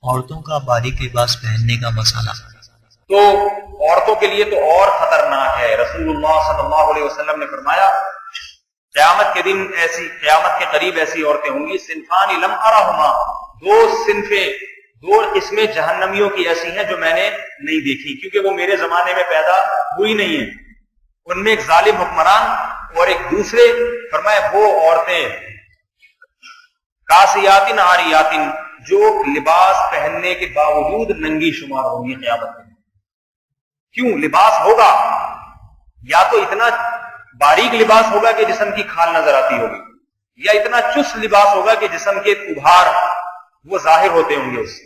عورتوں کا باریک لباس پہننے کا مسئلہ۔ تو عورتوں کے لیے تو اور خطرناک ہے۔ رسول اللہ صلی اللہ علیہ وسلم نے فرمایا قیامت کے دن قیامت کے قریب ایسی عورتیں ہوں گی، صنفان لم ارہما، دو قسمیں جہنمیوں کی ایسی ہیں جو میں نے نہیں دیکھی، کیونکہ وہ میرے زمانے میں پیدا ہوئی نہیں ہیں۔ ان میں ایک ظالم حکمران اور ایک دوسرے، فرمایا وہ عورتیں کاسیاتن عاریاتن، جو لباس پہننے کے باوجود ننگی شمار ہوں گی قیامت میں۔ کیوں؟ لباس ہوگا یا تو اتنا باریک لباس ہوگا کہ جسم کی کھال نظر آتی ہوگی، یا اتنا چست لباس ہوگا کہ جسم کے ابھار وہ ظاہر ہوتے ہوں گے اس سے۔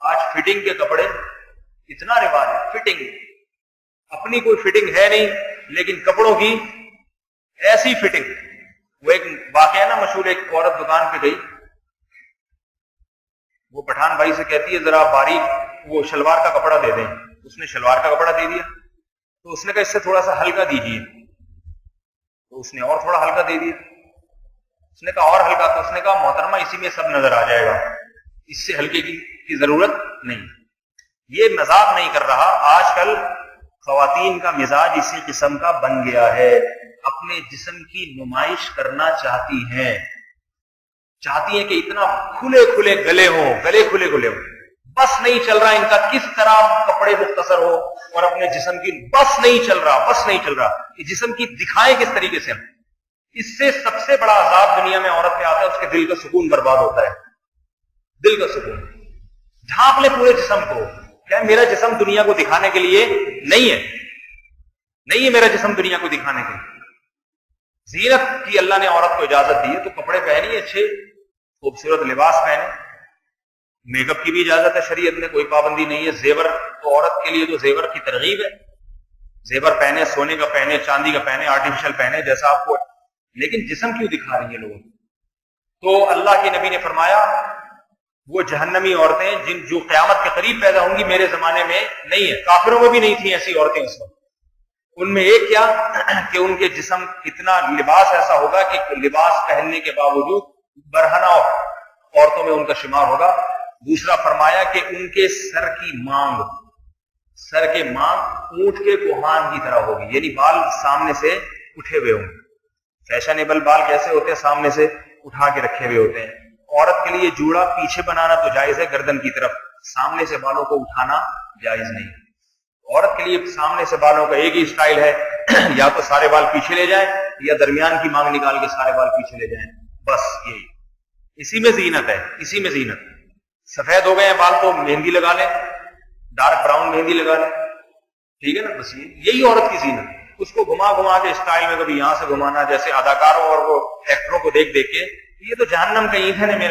آج فٹنگ کے کپڑے اتنا رواج ہے، فٹنگ، اپنی کوئی فٹنگ ہے نہیں لیکن کپڑوں کی ایسی فٹنگ۔ وہ ایک واقعہ نا مشہور، ایک عورت دکان پہ گئی، وہ پٹھان بھائی سے کہتی ہے ذرا باریک وہ شلوار کا کپڑا دے دیں۔ اس نے شلوار کا کپڑا دے دیا، تو اس نے کہا اس سے تھوڑا سا ہلکا دیجیے، تو اس نے اور تھوڑا ہلکا دے دیا۔ اس نے کہا اور ہلکا، تو اس نے کہا محترمہ اسی میں سب نظر آ جائے گا، اس سے ہلکے کی ضرورت نہیں۔ یہ مذاق نہیں کر رہا، آج کل خواتین کا مزاج اسی قسم کا بن گیا ہے، اپنے جسم کی نمائش کرنا چاہتی ہیں کہ اتنا کھلے کھلے گلے ہوں، گلے کھلے کھلے ہوں، بس نہیں چل رہا ان کا کس طرح کپڑے مختصر ہو، اور اپنے جسم کی بس نہیں چل رہا کہ جسم کی دکھائیں کس طریقے سے۔ اس سے سب سے بڑا عذاب دنیا میں عورت پہ آتا ہے، اس کے دل کا سکون برباد ہوتا ہے، دل کا سکون۔ ڈھانپ لے پورے جسم کو، کیا میرا جسم دنیا کو دکھانے کے لیے نہیں ہے میرا جسم دنیا کو دکھانے کے لیے۔ زینت کی اللہ نے عورت کو اجازت دی ہے، تو کپڑے پہنیے اچھے، خوبصورت لباس پہنے، میک اپ کی بھی اجازت ہے شریعت میں، کوئی پابندی نہیں ہے۔ زیور تو عورت کے لیے تو زیور کی ترغیب ہے، زیور پہنے، سونے کا پہنے، چاندی کا پہنے، آرٹیفیشل پہنے جیسا آپ کو، لیکن جسم کیوں دکھا رہی ہیں لوگوں کو؟ تو اللہ کے نبی نے فرمایا وہ جہنمی عورتیں جو قیامت کے قریب پیدا ہوں گی، میرے زمانے میں نہیں ہے، کافروں میں بھی نہیں تھیں ایسی عورتیں اس وقت۔ ان میں ایک کیا کہ ان کے جسم اتنا لباس ایسا ہوگا کہ لباس پہننے کے باوجود برہنہ عورتوں میں ان کا شمار ہوگا۔ دوسرا فرمایا کہ ان کے سر کے مانگ اونٹ کے کوہان کی طرح ہوگی، یعنی بال سامنے سے اٹھے ہوئے ہوں گے۔ فیشنیبل بال کیسے ہوتے ہیں؟ سامنے سے اٹھا کے رکھے ہوئے ہوتے ہیں۔ عورت کے لیے جوڑا پیچھے بنانا تو جائز ہے گردن کی طرف، سامنے سے بالوں کو اٹھانا جائز نہیں۔ عورت کے لیے سامنے سے بالوں کا ایک ہی سٹائل ہے، یا تو سارے بال پیچھے لے جائیں یا درمیان کی مانگ نکال کے سارے بال پیچھے لے جائیں، بس یہی، اسی میں زینت ہے، اسی میں زینت۔ سفید ہو گئے ہیں بال تو مہندی لگا لیں، ڈارک براؤن مہندی لگا لیں، ٹھیک ہے نا، بس یہی عورت کی زینت۔ اس کو گھما گھما کے اسٹائل میں کبھی یہاں سے گھمانا، جیسے اداکاروں اور وہ ایکٹروں کو دیکھ کے، یہ تو جہنم کا ایندھن ہے میرے